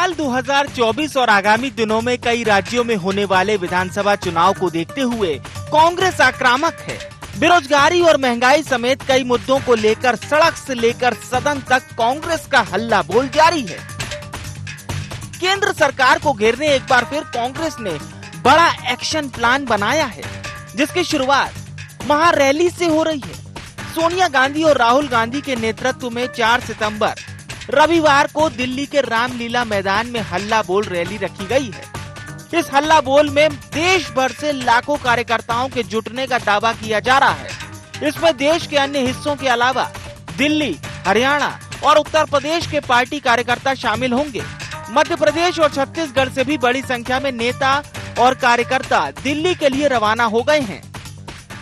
साल 2024 और आगामी दिनों में कई राज्यों में होने वाले विधानसभा चुनाव को देखते हुए कांग्रेस आक्रामक है। बेरोजगारी और महंगाई समेत कई मुद्दों को लेकर सड़क से लेकर सदन तक कांग्रेस का हल्ला बोल जारी है। केंद्र सरकार को घेरने एक बार फिर कांग्रेस ने बड़ा एक्शन प्लान बनाया है, जिसकी शुरुआत महारैली से हो रही है। सोनिया गांधी और राहुल गांधी के नेतृत्व में 4 सितंबर रविवार को दिल्ली के रामलीला मैदान में हल्ला बोल रैली रखी गई है। इस हल्ला बोल में देश भर से लाखों कार्यकर्ताओं के जुटने का दावा किया जा रहा है। इसमें देश के अन्य हिस्सों के अलावा दिल्ली, हरियाणा और उत्तर प्रदेश के पार्टी कार्यकर्ता शामिल होंगे। मध्य प्रदेश और छत्तीसगढ़ से भी बड़ी संख्या में नेता और कार्यकर्ता दिल्ली के लिए रवाना हो गए हैं।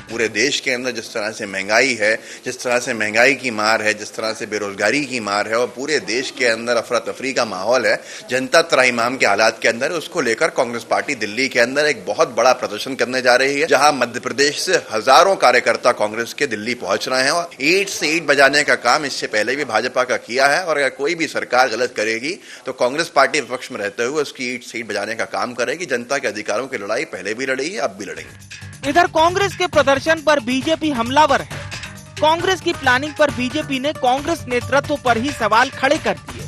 पूरे देश के अंदर जिस तरह से महंगाई है, जिस तरह से महंगाई की मार है, जिस तरह से बेरोजगारी की मार है और पूरे देश के अंदर अफरा तफरी का माहौल है, जनता त्राहिमाम के हालात के अंदर, उसको लेकर कांग्रेस पार्टी दिल्ली के अंदर एक बहुत बड़ा प्रदर्शन करने जा रही है, जहां मध्य प्रदेश से हजारों कार्यकर्ता कांग्रेस के दिल्ली पहुंच रहे हैं। और ईंट से ईंट बजाने का काम इससे पहले भी भाजपा का किया है और अगर कोई भी सरकार गलत करेगी तो कांग्रेस पार्टी विपक्ष में रहते हुए उसकी ईंट से ईंट बजाने का काम करेगी। जनता के अधिकारों की लड़ाई पहले भी लड़ी है, अब भी लड़ेंगे। इधर कांग्रेस के प्रदर्शन पर बीजेपी हमलावर है। कांग्रेस की प्लानिंग पर बीजेपी ने कांग्रेस नेतृत्व पर ही सवाल खड़े कर दिए।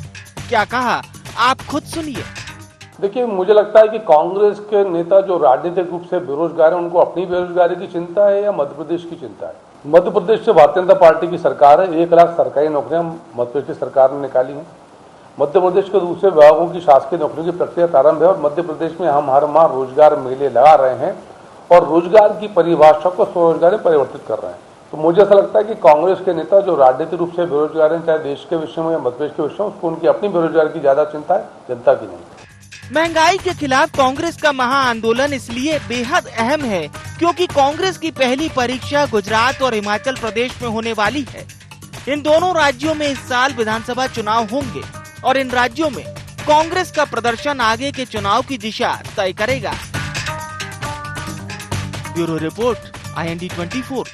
क्या कहा, आप खुद सुनिए। देखिए, मुझे लगता है कि कांग्रेस के नेता जो राजनीतिक रूप से बेरोजगार है, उनको अपनी बेरोजगारी की चिंता है या मध्य प्रदेश की चिंता है। मध्य प्रदेश से भारतीय जनता पार्टी की सरकार है। 1 लाख सरकारी नौकरियां मध्य प्रदेश की सरकार ने निकाली है। मध्य प्रदेश के दूसरे विभागों की शासकीय नौकरियों की प्रक्रिया प्रारंभ है और मध्य प्रदेश में हम हर माह रोजगार मेले लगा रहे हैं और रोजगार की परिभाषा को स्वरोजगार में परिवर्तित कर रहे हैं। तो मुझे ऐसा लगता है कि कांग्रेस के नेता जो राजनीतिक रूप से बेरोजगार हैं, चाहे देश के विषय में या मध्य प्रदेश के विषय में, उसको उनकी अपनी बेरोजगारी की ज्यादा चिंता है, जनता की नहीं। महंगाई के खिलाफ कांग्रेस का महाआंदोलन इसलिए बेहद अहम है क्योंकि कांग्रेस की पहली परीक्षा गुजरात और हिमाचल प्रदेश में होने वाली है। इन दोनों राज्यों में इस साल विधानसभा चुनाव होंगे और इन राज्यों में कांग्रेस का प्रदर्शन आगे के चुनाव की दिशा तय करेगा। Bureau report, IND 24।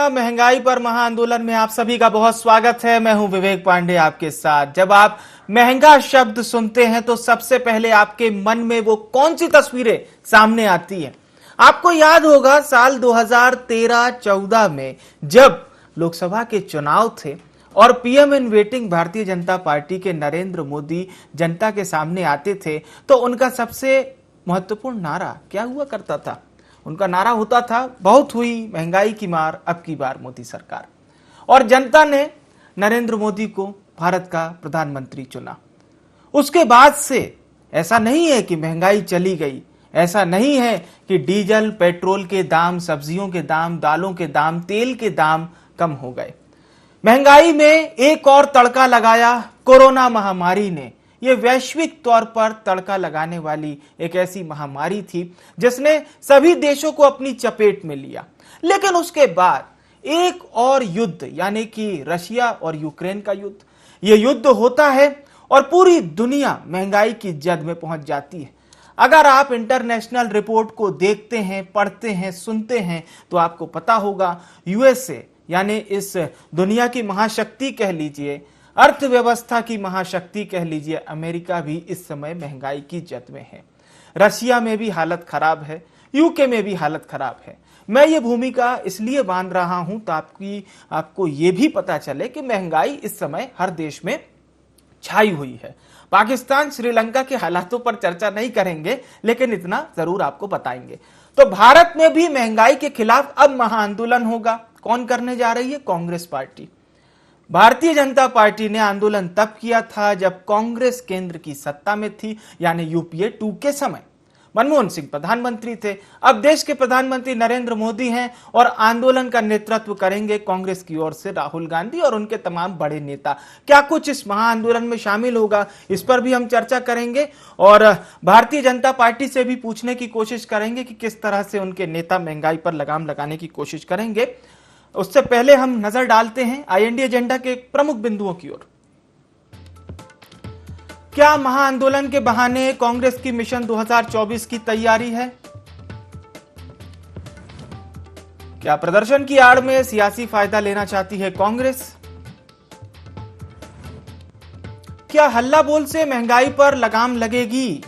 महंगाई पर महाआंदोलन में आप सभी का बहुत स्वागत है। मैं हूं विवेक पांडे आपके साथ। जब आप महंगा शब्द सुनते हैं तो सबसे पहले आपके मन में वो कौन सी तस्वीरें सामने आती हैं? आपको याद होगा साल 2013-14 में जब लोकसभा के चुनाव थे और PM in waiting Bharatiya Janata party के नरेंद्र मोदी जनता के सामने आते थे तो उनका सबसे महत्वपूर्ण नारा क्या हुआ करता था? उनका नारा होता था, बहुत हुई महंगाई की मार, अब की बार मोदी सरकार। और जनता ने नरेंद्र मोदी को भारत का प्रधानमंत्री चुना। उसके बाद से ऐसा नहीं है कि महंगाई चली गई, ऐसा नहीं है कि डीजल, पेट्रोल के दाम, सब्जियों के दाम, दालों के दाम, तेल के दाम कम हो गए। महंगाई में एक और तड़का लगाया कोरोना महामारी ने। यह वैश्विक तौर पर तड़का लगाने वाली एक ऐसी महामारी थी जिसने सभी देशों को अपनी चपेट में लिया। लेकिन उसके बाद एक और युद्ध, यानी कि रशिया और यूक्रेन का युद्ध, यह युद्ध होता है और पूरी दुनिया महंगाई की जद में पहुंच जाती है। अगर आप इंटरनेशनल रिपोर्ट को देखते हैं, पढ़ते हैं, सुनते हैं तो आपको पता होगा यूएसए यानी इस दुनिया की महाशक्ति कह लीजिए, अर्थव्यवस्था की महाशक्ति कह लीजिए, अमेरिका भी इस समय महंगाई की जद में है। रशिया में भी हालत खराब है, यूके में भी हालत खराब है। मैं ये भूमिका इसलिए बांध रहा हूं ताकि आपको ये भी पता चले कि महंगाई इस समय हर देश में छाई हुई है। पाकिस्तान, श्रीलंका के हालातों पर चर्चा नहीं करेंगे, लेकिन इतना जरूर आपको बताएंगे। तो भारत में भी महंगाई के खिलाफ अब महाआंदोलन होगा। कौन करने जा रही है? कांग्रेस पार्टी। भारतीय जनता पार्टी ने आंदोलन तब किया था जब कांग्रेस केंद्र की सत्ता में थी, यानी यूपीए 2 के समय। मनमोहन सिंह प्रधानमंत्री थे, अब देश के प्रधानमंत्री नरेंद्र मोदी हैं और आंदोलन का नेतृत्व करेंगे कांग्रेस की ओर से राहुल गांधी और उनके तमाम बड़े नेता। क्या कुछ इस महाआंदोलन में शामिल होगा, इस पर भी हम चर्चा करेंगे और भारतीय जनता पार्टी से भी पूछने की कोशिश करेंगे कि किस तरह से उनके नेता महंगाई पर लगाम लगाने की कोशिश करेंगे। उससे पहले हम नजर डालते हैं IND एजेंडा के प्रमुख बिंदुओं की ओर। क्या महाआंदोलन के बहाने कांग्रेस की मिशन 2024 की तैयारी है? क्या प्रदर्शन की आड़ में सियासी फायदा लेना चाहती है कांग्रेस? क्या हल्ला बोल से महंगाई पर लगाम लगेगी?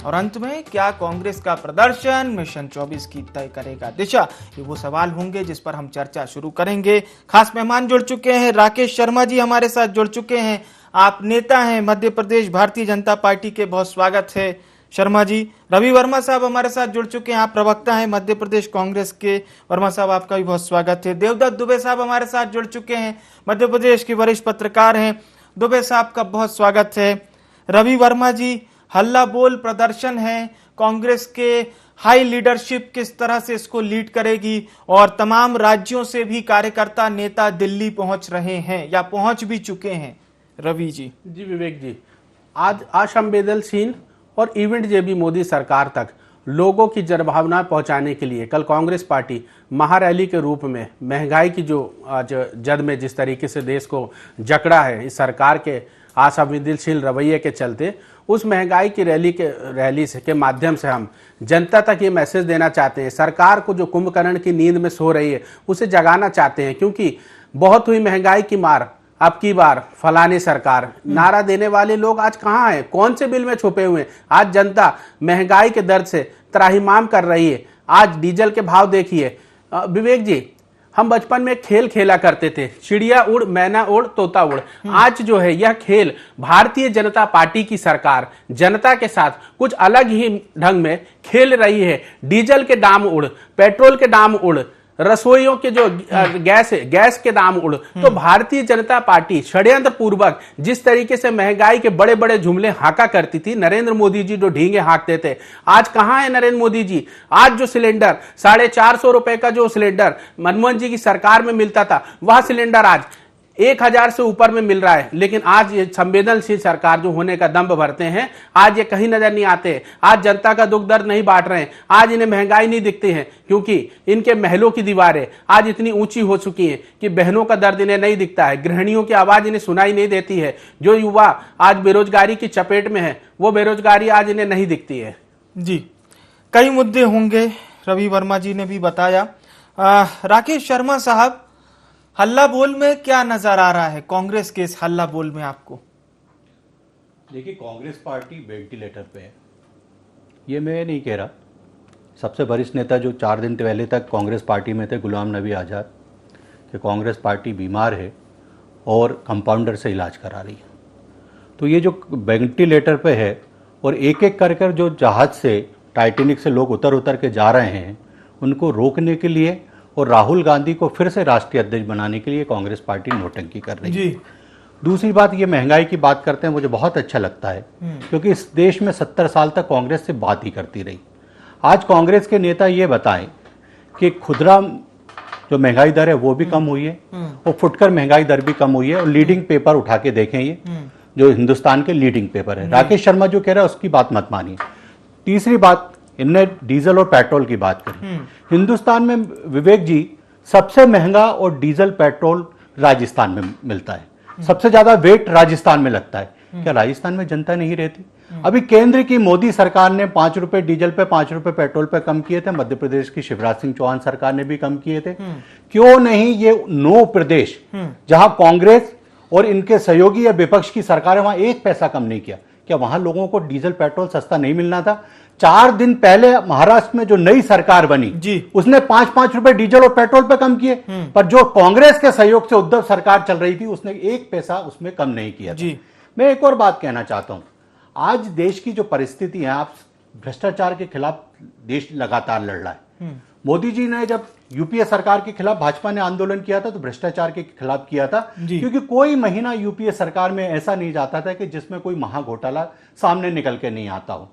और अंत में क्या कांग्रेस का प्रदर्शन मिशन 24 की तय करेगा दिशा? ये वो सवाल होंगे जिस पर हम चर्चा शुरू करेंगे। खास मेहमान जुड़ चुके हैं, राकेश शर्मा जी हमारे साथ जुड़ चुके हैं। आप नेता हैं मध्य प्रदेश भारतीय जनता पार्टी के, बहुत स्वागत है शर्मा जी। रवि वर्मा साहब हमारे साथ जुड़ चुके हैं, आप प्रवक्ता हैं मध्य प्रदेश कांग्रेस के। वर्मा साहब आपका भी बहुत स्वागत है। देवदत्त दुबे साहब हमारे साथ जुड़ चुके हैं, मध्य प्रदेश के वरिष्ठ पत्रकार हैं। दुबे साहब का बहुत स्वागत है। रवि वर्मा जी, हल्ला बोल प्रदर्शन है, कांग्रेस के हाई लीडरशिप किस तरह से इसको लीड करेगी और तमाम राज्यों से भी कार्यकर्ता नेता दिल्ली पहुंच रहे हैं या पहुंच भी चुके हैं। रवि जी। जी विवेक जी, आज असंवेदनशील और इवेंट जेबी मोदी सरकार तक लोगों की जनभावना पहुंचाने के लिए कल कांग्रेस पार्टी महारैली के रूप में महंगाई की जो आज जद में जिस तरीके से देश को जकड़ा है इस सरकार के असंवेदनशील रवैये के चलते, उस महंगाई की रैली के माध्यम से हम जनता तक ये मैसेज देना चाहते हैं। सरकार को जो कुंभकर्ण की नींद में सो रही है उसे जगाना चाहते हैं, क्योंकि बहुत हुई महंगाई की मार, अब की बार फलाने सरकार नारा देने वाले लोग आज कहाँ हैं? कौन से बिल में छुपे हुए हैं? आज जनता महंगाई के दर्द से त्राहिमाम कर रही है। आज डीजल के भाव देखिए। विवेक जी, हम बचपन में खेल खेला करते थे, चिड़िया उड़ मैना उड़ तोता उड़। आज जो है यह खेल भारतीय जनता पार्टी की सरकार जनता के साथ कुछ अलग ही ढंग में खेल रही है। डीजल के दाम उड़, पेट्रोल के दाम उड़, रसोइयों के जो गैस के दाम उड़। तो भारतीय जनता पार्टी षड्यंत्र पूर्वक जिस तरीके से महंगाई के बड़े बड़े जुमले हाका करती थी, नरेंद्र मोदी जी जो ढींगे हाँकते थे, आज कहां है नरेंद्र मोदी जी? आज जो सिलेंडर 450 रुपए का जो सिलेंडर मनमोहन जी की सरकार में मिलता था, वह सिलेंडर आज 1000 से ऊपर में मिल रहा है। लेकिन आज ये संवेदनशील सरकार जो होने का दंभ भरते हैं, आज ये कहीं नजर नहीं आते। आज जनता का दुख दर्द नहीं बांट रहे हैं। आज इन्हें महंगाई नहीं दिखती है, क्योंकि इनके महलों की दीवारें आज इतनी ऊंची हो चुकी हैं कि बहनों का दर्द इन्हें नहीं दिखता है, गृहिणियों की आवाज इन्हें सुनाई नहीं देती है। जो युवा आज बेरोजगारी की चपेट में है, वो बेरोजगारी आज इन्हें नहीं दिखती है। जी, कई मुद्दे होंगे, रवि वर्मा जी ने भी बताया। राकेश शर्मा साहब, हल्ला बोल में क्या नजर आ रहा है कांग्रेस के इस हल्ला बोल में आपको? देखिए, कांग्रेस पार्टी वेंटिलेटर पे है, ये मैं नहीं कह रहा। सबसे वरिष्ठ नेता जो 4 दिन पहले तक कांग्रेस पार्टी में थे, गुलाम नबी आज़ाद, कि कांग्रेस पार्टी बीमार है और कंपाउंडर से इलाज करा रही है। तो ये जो वेंटिलेटर पे है और एक एक कर कर जो जहाज से, टाइटैनिक से लोग उतर उतर के जा रहे हैं, उनको रोकने के लिए और राहुल गांधी को फिर से राष्ट्रीय अध्यक्ष बनाने के लिए कांग्रेस पार्टी नौटंकी कर रही है। दूसरी बात, ये महंगाई की बात करते हैं, मुझे बहुत अच्छा लगता है, क्योंकि इस देश में 70 साल तक कांग्रेस से बात ही करती रही। आज कांग्रेस के नेता ये बताएं कि खुदरा जो महंगाई दर है वो भी कम हुई है और फुटकर महंगाई दर भी कम हुई है। और लीडिंग पेपर उठा के देखें, ये जो हिंदुस्तान के लीडिंग पेपर है। राकेश शर्मा जो कह रहा है उसकी बात मत मानिए। तीसरी बात, इनने डीजल और पेट्रोल की बात करी। हिंदुस्तान में विवेक जी सबसे महंगा और डीजल पेट्रोल राजस्थान में मिलता है, सबसे ज्यादा वेट राजस्थान में लगता है। क्या राजस्थान में जनता नहीं रहती? अभी केंद्र की मोदी सरकार ने 5 रुपए डीजल पे 5 रुपए पेट्रोल पे कम किए थे, मध्य प्रदेश की शिवराज सिंह चौहान सरकार ने भी कम किए थे। क्यों नहीं ये 9 प्रदेश जहां कांग्रेस और इनके सहयोगी या विपक्ष की सरकार है, वहां 1 पैसा कम नहीं किया? क्या वहां लोगों को डीजल पेट्रोल सस्ता नहीं मिलना था? 4 दिन पहले महाराष्ट्र में जो नई सरकार बनी जी, उसने 5-5 रुपए डीजल और पेट्रोल पे कम किए, पर जो कांग्रेस के सहयोग से उद्धव सरकार चल रही थी उसने 1 पैसा उसमें कम नहीं किया जी। मैं एक और बात कहना चाहता हूं, आज देश की जो परिस्थिति है, आप भ्रष्टाचार के खिलाफ देश लगातार लड़ रहा है। मोदी जी ने जब यूपीए सरकार के खिलाफ भाजपा ने आंदोलन किया था तो भ्रष्टाचार के खिलाफ किया था, क्योंकि कोई महीना यूपीए सरकार में ऐसा नहीं जाता था कि जिसमें कोई महाघोटाला सामने निकल के नहीं आता हो।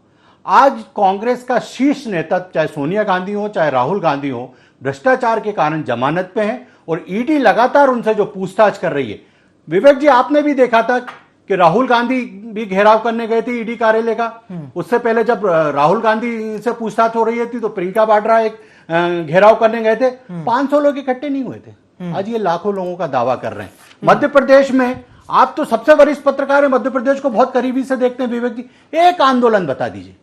आज कांग्रेस का शीर्ष नेता, चाहे सोनिया गांधी हो चाहे राहुल गांधी हो, भ्रष्टाचार के कारण जमानत पे हैं और ईडी लगातार उनसे जो पूछताछ कर रही है। विवेक जी, आपने भी देखा था कि राहुल गांधी भी घेराव करने गए थे ईडी कार्यालय का। उससे पहले जब राहुल गांधी से पूछताछ हो रही थी तो प्रियंका वाड्रा एक घेराव करने गए थे। 500 लोग इकट्ठे नहीं हुए थे, आज ये लाखों लोगों का दावा कर रहे हैं। मध्य प्रदेश में आप तो सबसे वरिष्ठ पत्रकार हैं, मध्य प्रदेश को बहुत करीबी से देखते हैं विवेक जी, एक आंदोलन बता दीजिए,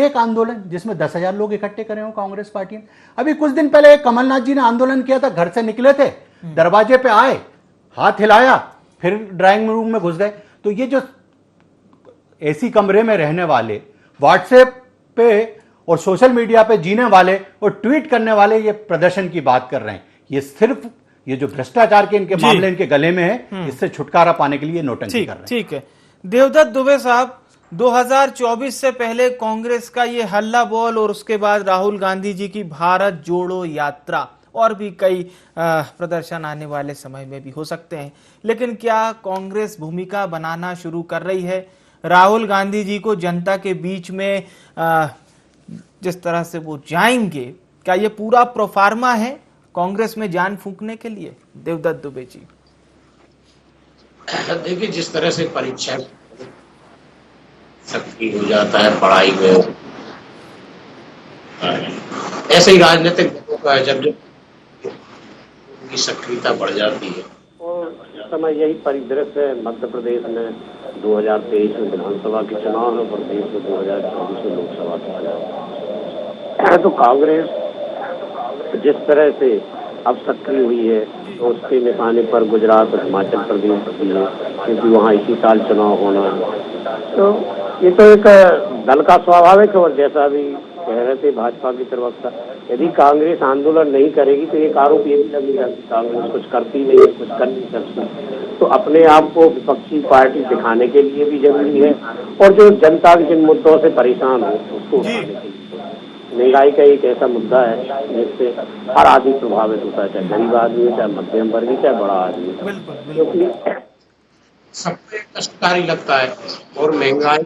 एक आंदोलन जिसमें 10,000 लोग इकट्ठे करे हो कांग्रेस पार्टी ने। अभी कुछ दिन पहले कमलनाथ जी ने आंदोलन किया था, घर से निकले थे, दरवाजे पे आए, हाथ हिलाया, फिर ड्राइंग रूम में घुस गए। तो ये जो एसी कमरे में रहने वाले, व्हाट्सएप पे और सोशल मीडिया पे जीने वाले और ट्वीट करने वाले ये प्रदर्शन की बात कर रहे हैं, ये सिर्फ ये जो भ्रष्टाचार के इनके मामले इनके गले में है, इससे छुटकारा पाने के लिए नोटंकी कर रहे हैं। ठीक है देवदत्त दुबे साहब, 2024 से पहले कांग्रेस का ये हल्ला बोल और उसके बाद राहुल गांधी जी की भारत जोड़ो यात्रा और भी कई प्रदर्शन आने वाले समय में भी हो सकते हैं, लेकिन क्या कांग्रेस भूमिका बनाना शुरू कर रही है? राहुल गांधी जी को जनता के बीच में जिस तरह से वो जाएंगे, क्या ये पूरा प्रोफार्मा है कांग्रेस में जान फूंकने के लिए? देवदत्त दुबे जी, देखिए जिस तरह से परीक्षा सक्रिय हो जाता है पढ़ाई में, ऐसे ही राजनीतिक दलों का जब उनकी सक्रियता बढ़ जाती है। और इस समय यही परिदृश्य है मध्य प्रदेश में 2023 में विधानसभा के चुनाव में, प्रदेश में 2024 में लोकसभा के चुनाव। तो कांग्रेस जिस तरह से अब सक्रिय हुई है, तो उसके निशाने पर गुजरात और हिमाचल प्रदेश भी है, क्योंकि वहाँ इसी साल चुनाव होना है। तो ये तो एक दल का स्वाभाविक है। और जैसा भी कह रहे थे भाजपा की तरफ से, यदि कांग्रेस आंदोलन नहीं करेगी तो एक आरोप ये भी लगेगा कि कांग्रेस कुछ करती नहीं है, कुछ कर नहीं सकती। तो अपने आप को विपक्षी पार्टी दिखाने के लिए भी जरूरी है, और जो जनता जिन मुद्दों से परेशान हो उसको उठाने के लिए। महंगाई का एक ऐसा मुद्दा है जिससे हर आदमी प्रभावित होता है, चाहे गरीब आदमी हो, चाहे मध्यम वर्गीय, चाहे बड़ा आदमी, क्योंकि सबको कष्टकारी लगता है। और महंगाई,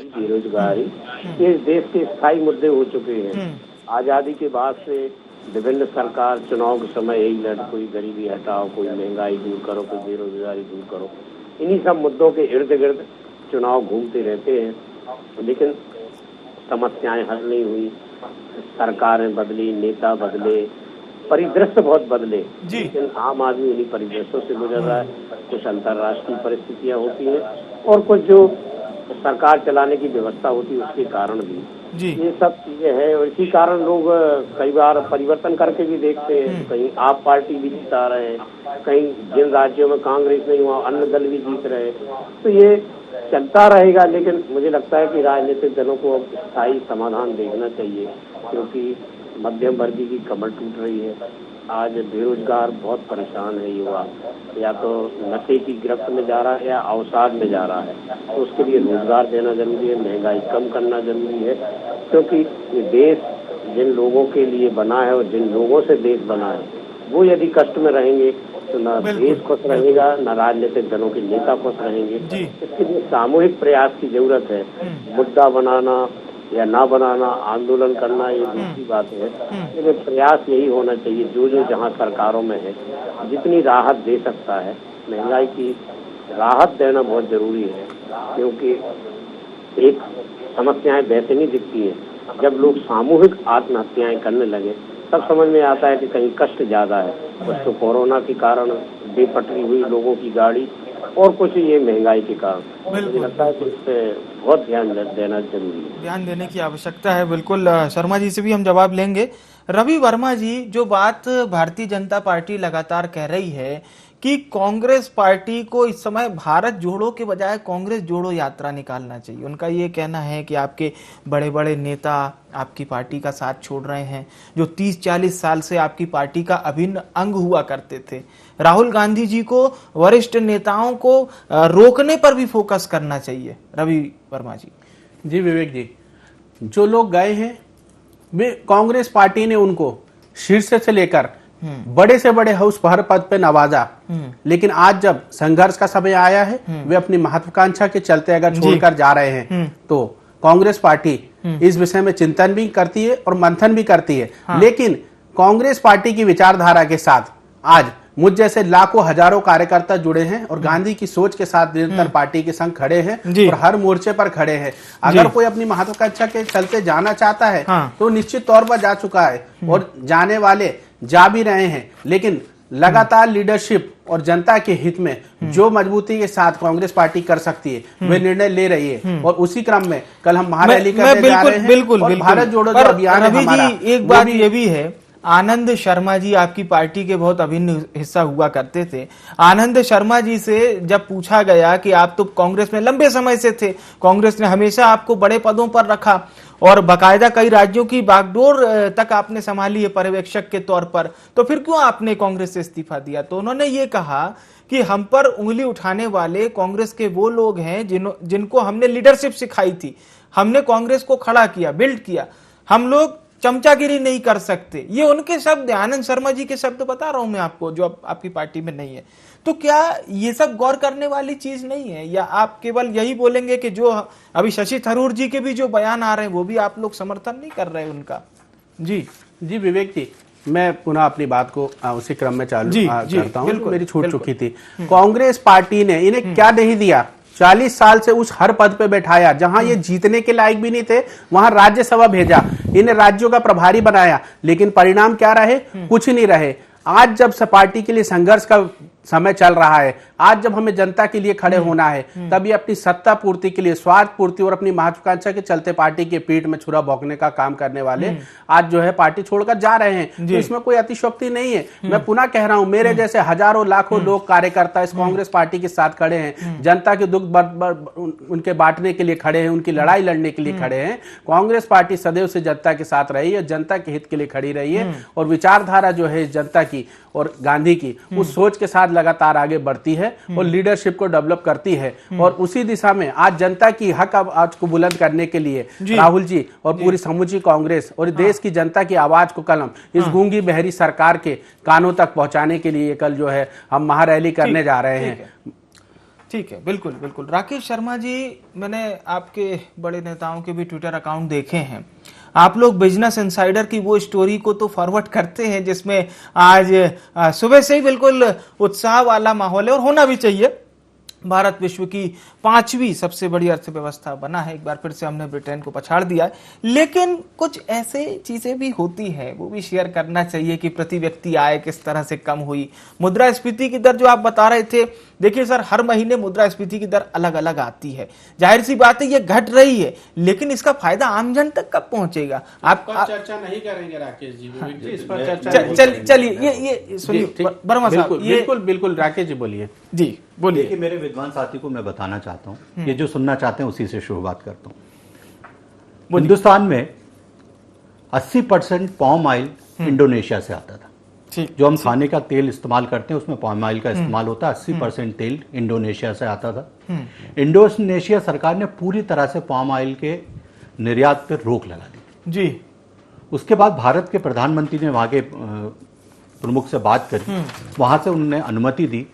बेरोजगारी ये देश के स्थायी मुद्दे हो चुके हैं। आजादी के बाद से विभिन्न सरकार चुनाव के समय यही लड़, कोई गरीबी हटाओ, कोई महंगाई दूर करो, कोई बेरोजगारी दूर करो, इन्हीं सब मुद्दों के इर्द गिर्द चुनाव घूमते रहते हैं, लेकिन समस्याएं हल नहीं हुई। सरकारें बदली, नेता बदले, परिदृश्य बहुत बदले, लेकिन आम आदमी इन्हीं परिदृश्यों से गुजर रहा है। कुछ अंतर्राष्ट्रीय परिस्थितियां होती हैं और कुछ जो सरकार चलाने की व्यवस्था होती है उसके कारण भी ये सब चीजें हैं। और इसी कारण लोग कई बार परिवर्तन करके भी देखते हैं, कहीं आप पार्टी भी जीता रहे हैं, कहीं जिन राज्यों में कांग्रेस नहीं हुआ अन्य दल भी जीत रहे हैं। तो ये चलता रहेगा, लेकिन मुझे लगता है कि राजनीतिक दलों को अब स्थायी समाधान देखना चाहिए, क्योंकि मध्यम वर्गीय की कमर टूट रही है। आज बेरोजगार बहुत परेशान है युवा, या तो नशे की गिरफ्त में जा रहा है या अवसाद में जा रहा है। तो उसके लिए रोजगार देना जरूरी है, महंगाई कम करना जरूरी है, क्योंकि ये देश जिन लोगों के लिए बना है और जिन लोगों से देश बना है, वो यदि कष्ट में रहेंगे तो न देश खुश रहेगा, न राजनीतिक दलों के नेता खुश रहेंगे। इसके लिए सामूहिक प्रयास की जरूरत है। मुद्दा बनाना या ना बनाना, आंदोलन करना, ये दूसरी बात है, लेकिन प्रयास यही होना चाहिए जो जहाँ सरकारों में है जितनी राहत दे सकता है। महंगाई की राहत देना बहुत जरूरी है, क्योंकि एक समस्याएं वैसे नहीं दिखती है, जब लोग सामूहिक आत्महत्याएं करने लगे तब समझ में आता है कि कहीं कष्ट ज्यादा है। कुछ तो कोरोना के कारण बेपटरी हुई लोगों की गाड़ी, और कुछ ये महंगाई के कारण। मुझे लगता है कि इस पे बहुत ध्यान देना जरूरी है, ध्यान देने की आवश्यकता है। बिल्कुल, शर्मा जी से भी हम जवाब लेंगे। रवि वर्मा जी, जो बात भारतीय जनता पार्टी लगातार कह रही है कि कांग्रेस पार्टी को इस समय भारत जोड़ो के बजाय कांग्रेस जोड़ो यात्रा निकालना चाहिए, उनका ये कहना है कि आपके बड़े बड़े नेता आपकी पार्टी का साथ छोड़ रहे हैं, जो 30-40 साल से आपकी पार्टी का अभिन्न अंग हुआ करते थे। राहुल गांधी जी को, वरिष्ठ नेताओं को रोकने पर भी फोकस करना चाहिए। रवि वर्मा जी। जी विवेक जी, जो लोग गए हैं वे कांग्रेस पार्टी ने उनको शीर्ष से लेकर बड़े से बड़े हाउस हर पद पे नवाजा, लेकिन आज जब संघर्ष का समय आया है, वे अपनी महत्वाकांक्षा के चलते अगर छोड़कर जा रहे हैं, तो कांग्रेस पार्टी इस विषय में चिंतन भी करती है और मंथन भी करती है। लेकिन कांग्रेस पार्टी की विचारधारा के साथ आज मुझ जैसे लाखों हजारों कार्यकर्ता जुड़े हैं और गांधी की सोच के साथ निरंतर पार्टी के संग खड़े हैं और हर मोर्चे पर खड़े हैं। अगर कोई अपनी महत्वाकांक्षा के चलते जाना चाहता है तो निश्चित तौर पर जा चुका है और जाने वाले जा भी रहे हैं, लेकिन लगातार लीडरशिप और जनता के हित में जो मजबूती के साथ कांग्रेस पार्टी कर सकती है वे निर्णय ले रही है। और उसी क्रम में कल हम महारैली करने जा रहे हैं। बिल्कुल भारत जोड़ो जो अभियान है हमारा, एक बात ये भी है, आनंद शर्मा जी आपकी पार्टी के बहुत अभिन्न हिस्सा हुआ करते थे। आनंद शर्मा जी से जब पूछा गया कि आप तो कांग्रेस में लंबे समय से थे, कांग्रेस ने हमेशा आपको बड़े पदों पर रखा और बकायदा कई राज्यों की बागडोर तक आपने संभाली है पर्यवेक्षक के तौर पर, तो फिर क्यों आपने कांग्रेस से इस्तीफा दिया? तो उन्होंने ये कहा कि हम पर उंगली उठाने वाले कांग्रेस के वो लोग हैं जिनको हमने लीडरशिप सिखाई थी, हमने कांग्रेस को खड़ा किया, बिल्ड किया, हम लोग चमचागिरी नहीं कर सकते। ये उनके शब्द, आनंद शर्मा जी के शब्द बता रहा हूं मैं आपको, जो अब आपकी पार्टी में नहीं है। तो क्या ये सब गौर करने वाली चीज नहीं है, या आप केवल यही बोलेंगे कि जो अभी शशि थरूर जी के भी जो बयान आ रहे हैं वो भी आप लोग समर्थन नहीं कर रहे उनका? जी विवेक जी, मैं पुनः अपनी बात को उसी क्रम में चालू करता हूं। मेरी छूट चुकी थी। कांग्रेस पार्टी ने इन्हें क्या नहीं दिया? 40 साल से उस हर पद पे बैठाया, जहां ये जीतने के लायक भी नहीं थे वहां राज्यसभा भेजा, इन्हें राज्यों का प्रभारी बनाया, लेकिन परिणाम क्या रहे? कुछ नहीं रहे। आज जब पार्टी के लिए संघर्ष का समय चल रहा है, आज जब हमें जनता के लिए खड़े होना है, तब ये अपनी सत्ता पूर्ति के लिए, स्वार्थ पूर्ति और अपनी महत्वाकांक्षा के चलते पार्टी के पीठ में छुरा भोंकने का काम करने वाले आज जो है पार्टी छोड़कर जा रहे हैं। तो इसमें कोई अतिशयोक्ति नहीं है। मैं पुनः कह रहा हूं, मेरे जैसे हजारों लाखों लोग कार्यकर्ता इस कांग्रेस पार्टी के साथ खड़े हैं, जनता के दुख उनके बांटने के लिए खड़े हैं, उनकी लड़ाई लड़ने के लिए खड़े हैं। कांग्रेस पार्टी सदैव से जनता के साथ रही है, जनता के हित के लिए खड़ी रही है, और विचारधारा जो है जनता की और गांधी की उस सोच के साथ लगातार आगे बढ़ती है और लीडरशिप को डेवलप करती है। और उसी दिशा में आज जनता की हक आवाज को बुलंद करने के लिए राहुल जी और पूरी समूची कांग्रेस और देश की जनता की आवाज को कलम इस गूंगी बहरी सरकार के कानों तक पहुंचाने के लिए कल जो है हम महारैली करने जा रहे हैं। ठीक है, बिल्कुल बिल्कुल। राकेश शर्मा जी, मैंने आपके बड़े नेताओं के भी ट्विटर अकाउंट देखे हैं। आप लोग बिजनेस इनसाइडर की वो स्टोरी को तो फॉरवर्ड करते हैं जिसमें आज सुबह से ही बिल्कुल उत्साह वाला माहौल है, और होना भी चाहिए। भारत विश्व की 5वीं सबसे बड़ी अर्थव्यवस्था बना है, एक बार फिर से हमने ब्रिटेन को पछाड़ दिया है। लेकिन कुछ ऐसे चीजें भी होती हैं, वो भी शेयर करना चाहिए कि प्रति व्यक्ति आय किस तरह से कम हुई। मुद्रास्फीति की दर जो आप बता रहे थे, देखिए सर, हर महीने मुद्रास्फीति की दर अलग अलग आती है। जाहिर सी बात है ये घट रही है, लेकिन इसका फायदा आमजन तक कब पहुंचेगा? आप चर्चा नहीं करेंगे राकेश जी, इस पर चर्चा चलिए, ये सुनिए वर्मा साहब, बिल्कुल राकेश जी बोलिए। जी बोलिए। देखिए, मेरे विद्वान साथी को मैं बताना चाहता हूं, ये जो सुनना चाहते हैं उसी से शुरुआत करता हूं। हिंदुस्तान में 80% पाम ऑयल इंडोनेशिया से आता था। जो हम खाने का तेल इस्तेमाल करते हैं उसमें पाम ऑयल का इस्तेमाल होता है। 80% तेल इंडोनेशिया से आता था। इंडोनेशिया सरकार ने पूरी तरह से पाम ऑयल के निर्यात पर रोक लगा दी जी। उसके बाद भारत के प्रधानमंत्री ने वहां के प्रमुख से बात करी, वहां से उन्होंने अनुमति दी।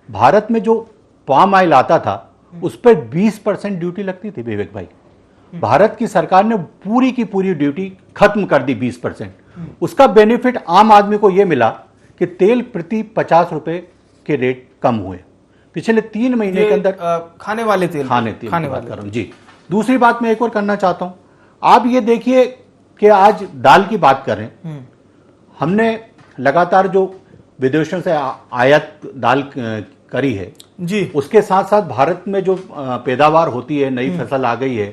भारत में जो पाम ऑयल आता था उस पर 20% ड्यूटी लगती थी विवेक भाई। भारत की सरकार ने पूरी की पूरी ड्यूटी खत्म कर दी 20%। उसका बेनिफिट आम आदमी को यह मिला कि तेल प्रति 50 रुपए के रेट कम हुए पिछले 3 महीने के अंदर। खाने वाले तेल, खाने बात कर रहा हूं जी। दूसरी बात मैं एक और करना चाहता हूं, आप ये देखिए कि आज दाल की बात करें, हमने लगातार जो विदेशों से आयात दाल करी है जी, उसके साथ साथ भारत में जो पैदावार होती है, नई फसल आ गई है,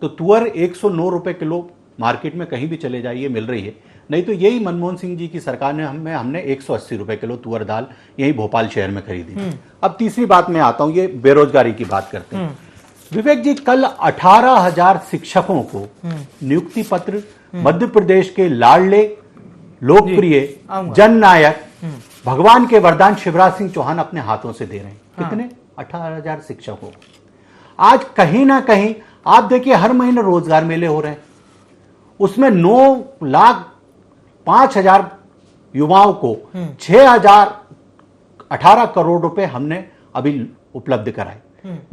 तो तुअर 109 रुपए किलो मार्केट में कहीं भी चले जाइए मिल रही है। नहीं तो यही मनमोहन सिंह जी की सरकार ने हमने 180 रुपए किलो तुअर दाल यही भोपाल शहर में खरीदी। अब तीसरी बात में आता हूं, ये बेरोजगारी की बात करते हैं। विवेक जी, कल 18,000 शिक्षकों को नियुक्ति पत्र मध्य प्रदेश के लाडले, लोकप्रिय, जननायक, भगवान के वरदान शिवराज सिंह चौहान अपने हाथों से दे रहे हैं। कितने? 18,000 शिक्षकों को। आज कहीं ना कहीं आप देखिए हर महीने रोजगार मेले हो रहे हैं, उसमें 9,05,000 युवाओं को 6,018 करोड़ रुपए हमने अभी उपलब्ध कराए।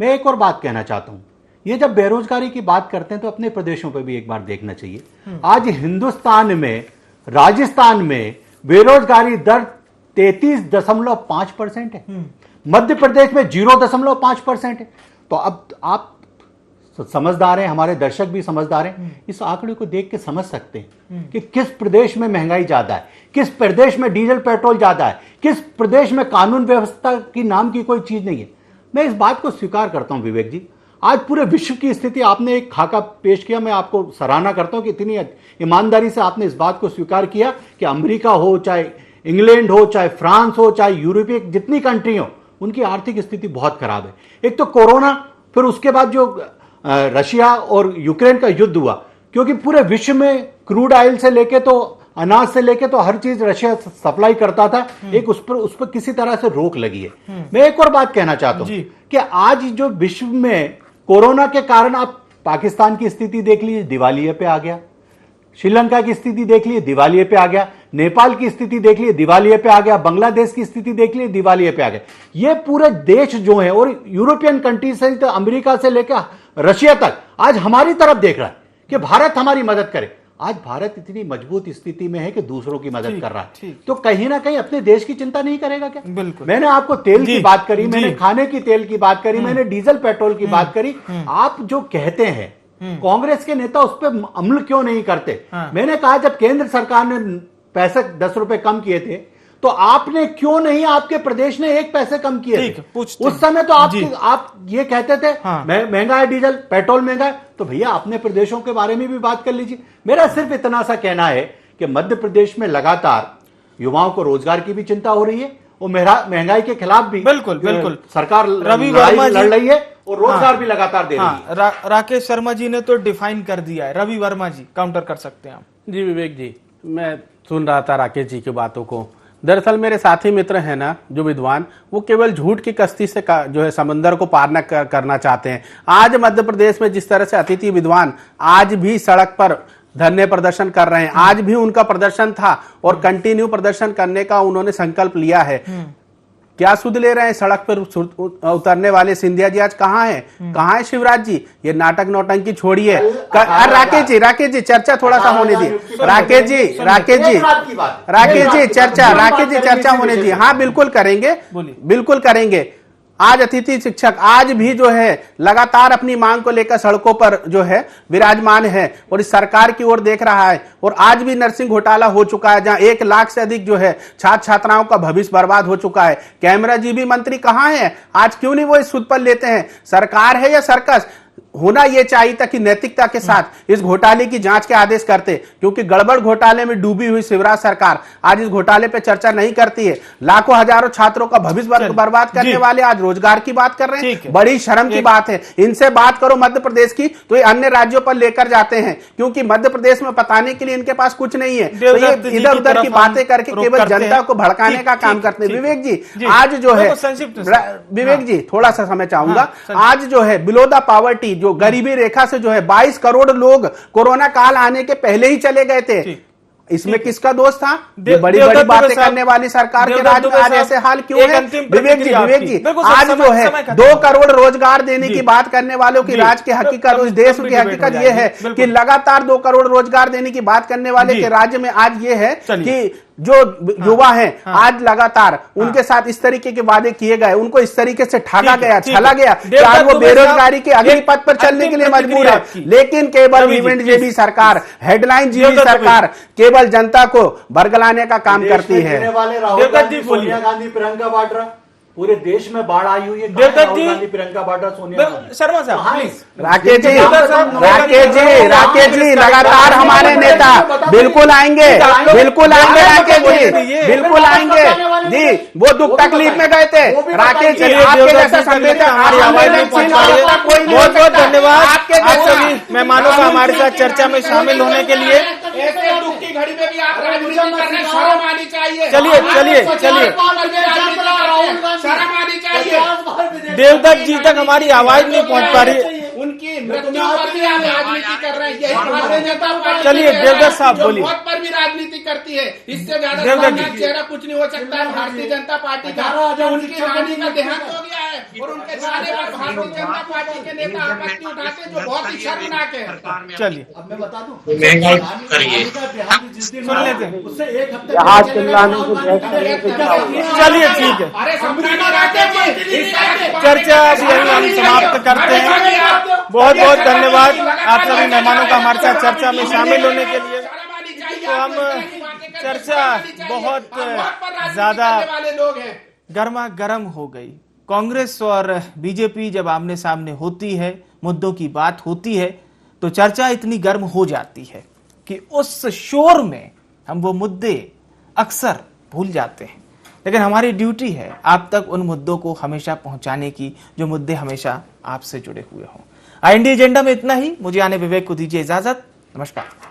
मैं एक और बात कहना चाहता हूं, ये जब बेरोजगारी की बात करते हैं तो अपने प्रदेशों पर भी एक बार देखना चाहिए। आज हिंदुस्तान में, राजस्थान में बेरोजगारी दर 33.5% है, मध्य प्रदेश में 0.5% है। तो अब आप समझदार हैं, हमारे दर्शक भी समझदार हैं, इस आंकड़े को देख के समझ सकते हैं कि किस प्रदेश में महंगाई ज्यादा है, किस प्रदेश में डीजल पेट्रोल ज्यादा है, किस प्रदेश में कानून व्यवस्था की नाम की कोई चीज नहीं है। मैं इस बात को स्वीकार करता हूं विवेक जी, आज पूरे विश्व की स्थिति आपने एक खाका पेश किया, मैं आपको सराहना करता हूं कि इतनी ईमानदारी से आपने इस बात को स्वीकार किया कि अमेरिका हो, चाहे इंग्लैंड हो, चाहे फ्रांस हो, चाहे यूरोपीय जितनी कंट्री हो, उनकी आर्थिक स्थिति बहुत खराब है। एक तो कोरोना, फिर उसके बाद जो रशिया और यूक्रेन का युद्ध हुआ, क्योंकि पूरे विश्व में क्रूड ऑयल से लेके तो अनाज से लेके तो हर चीज रशिया सप्लाई करता था, एक उस पर किसी तरह से रोक लगी है। मैं एक और बात कहना चाहता हूं कि आज जो विश्व में कोरोना के कारण आप पाकिस्तान की स्थिति देख लीजिए, दिवालिये पे आ गया, श्रीलंका की स्थिति देख लीजिए, दिवालिये पे आ गया, नेपाल की स्थिति देख लीजिए, दिवालिये पे आ गया, बांग्लादेश की स्थिति देख लीजिए, दिवालिये पे आ गया। ये पूरे देश जो है और यूरोपियन कंट्री से तो अमेरिका से लेकर रशिया तक आज हमारी तरफ देख रहा है कि भारत हमारी मदद करे। आज भारत इतनी मजबूत स्थिति में है कि दूसरों की मदद कर रहा है, तो कहीं ना कहीं अपने देश की चिंता नहीं करेगा क्या? बिल्कुल। मैंने आपको तेल की बात करी, मैंने खाने की तेल की बात करी, मैंने डीजल पेट्रोल की बात करी। आप जो कहते हैं कांग्रेस के नेता उस पर अमल क्यों नहीं करते? मैंने कहा जब केंद्र सरकार ने पैसे 10 रुपए कम किए थे तो आपने क्यों नहीं, आपके प्रदेश ने 1 पैसे कम किए थे? उस समय तो आप ये कहते थे महंगा है डीजल पेट्रोल महंगा है, तो भैया अपने प्रदेशों के बारे में भी बात कर लीजिए। मेरा सिर्फ इतना सा कहना है कि मध्य प्रदेश में लगातार युवाओं को रोजगार की भी चिंता हो रही है और महंगाई के खिलाफ भी बिल्कुल सरकार रवि वर्मा लड़ रही है और रोजगार भी लगातार दे रही है। राकेश शर्मा जी ने तो डिफाइन कर दिया है, रवि वर्मा जी काउंटर कर सकते हैं आप। जी विवेक जी, मैं सुन रहा था राकेश जी की बातों को। दरअसल मेरे साथी मित्र हैं ना जो विद्वान, वो केवल झूठ की कश्ती से जो है समंदर को पार न करना चाहते हैं। आज मध्य प्रदेश में जिस तरह से अतिथि विद्वान आज भी सड़क पर धरने प्रदर्शन कर रहे हैं, आज भी उनका प्रदर्शन था और कंटिन्यू प्रदर्शन करने का उन्होंने संकल्प लिया है। क्या सुध ले रहे हैं सड़क पर उतरने वाले सिंधिया जी? आज कहाँ हैं? कहाँ है शिवराज जी? ये नाटक नौटंकी छोड़िए। राकेश जी चर्चा थोड़ा सा होने दी। राकेश जी चर्चा होने दी। हाँ बिल्कुल करेंगे। आज अतिथि शिक्षक आज भी जो है लगातार अपनी मांग को लेकर सड़कों पर जो है विराजमान है और इस सरकार की ओर देख रहा है। और आज भी नर्सिंग घोटाला हो चुका है जहां 1 लाख से अधिक जो है छात्र छात्राओं का भविष्य बर्बाद हो चुका है। कैमरा जी भी मंत्री कहां है? आज क्यों नहीं वो इस सुध पर लेते हैं? सरकार है या सर्कस? होना यह चाहिए था कि नैतिकता के साथ इस घोटाले की जांच के आदेश करते, क्योंकि गड़बड़ घोटाले में डूबी हुई शिवराज सरकार आज इस घोटाले पे चर्चा नहीं करती है। लाखों हजारों छात्रों का भविष्य बर्बाद करने वाले आज रोजगार की बात कर रहे हैं। बड़ी शर्म की बात है। इनसे बात करो मध्य प्रदेश की तो ये अन्य राज्यों पर लेकर जाते हैं, क्योंकि मध्य प्रदेश में बताने के लिए इनके पास कुछ नहीं है, तो ये इधर उधर की बातें करके केवल जनता को भड़काने का काम करते हैं। विवेक जी आज जो है, विवेक जी थोड़ा सा समय चाहूंगा, आज जो है बिलो द पावर्टी जो गरीबी रेखा से जो है 22 करोड़ लोग कोरोना काल आने के पहले ही चले गए थे। इसमें किसका दोष था? बड़ी बड़ी बातें करने वाली सरकार के राज में आज ऐसे हाल क्यों है? विवेक जी आज जो है 2 करोड़ रोजगार देने की बात करने वालों की राज की हकीकत, उस देश की हकीकत ये है कि लगातार 2 करोड़ रोजगार देने की बात करने वाले के राज्य में आज ये है कि जो युवा हैं आज लगातार उनके साथ इस तरीके के वादे किए गए, उनको इस तरीके से ठगा गया, छला गया कि आज वो बेरोजगारी के अगली पथ पर चलने के लिए मजबूर है। लेकिन केवल इवेंट जेबी सरकार, हेडलाइन जीबी सरकार केवल जनता को बरगलाने का काम करती है। सोनिया गांधी प्रियंका वाड्रा, पूरे देश में बाढ़ आई हुई है। प्रियंका वाड्रा, सोनिया गांधी। शर्मा साहब प्लीज। राकेश जी लगातार हमारे नेता बिल्कुल आएंगे राकेश जी, बिल्कुल आएंगे जी। वो दुख तकलीफ में गए थे राकेश जी, आपके जैसा बहुत बहुत धन्यवाद आप सभी मेहमानों का हमारे साथ चर्चा में शामिल होने के लिए। दुख की घड़ी में भी आप राजनीति कर रहे हैं, शर्म आनी चाहिए। चलिए शर्म आनी चाहिए। देवदत्त जी तक हमारी आवाज नहीं पहुंच पा रही। उनकी मृत्यु पर भी आप राजनीति कर रहे हैं। यही भारतीय जनता पार्टी, चलिए देवदत्त साहब बोलिए। मौत पर भी राजनीति करती है, इससे ज्यादा चेहरा कुछ नहीं हो सकता है भारतीय जनता पार्टी का। उनकी रानी का देहांत हो गया है और उनके जाने पर भारतीय जनता पार्टी के नेता आपत्ति उठाते हैं, जो बहुत ही शर्मनाक है। चलिए अब मैं बता दूं, महंगाई सुन लेते हैं। उससे एक हफ्ते यहाँ चिल्लाने की बहस से क्या होगा? चलिए ठीक है, अरे समझाना रहते जी, चर्चा अब यही हम समाप्त करते हैं। बहुत बहुत धन्यवाद आप सभी मेहमानों का हमारे साथ चर्चा में शामिल होने के लिए। तो हम चर्चा बहुत ज्यादा गर्मा गर्म हो गई। कांग्रेस और बीजेपी जब आमने सामने होती है, मुद्दों की बात होती है, तो चर्चा इतनी गर्म हो जाती है कि उस शोर में हम वो मुद्दे अक्सर भूल जाते हैं। लेकिन हमारी ड्यूटी है आप तक उन मुद्दों को हमेशा पहुंचाने की जो मुद्दे हमेशा आपसे जुड़े हुए हों। IND एजेंडा में इतना ही। मुझे आने विवेक को दीजिए इजाजत। नमस्कार।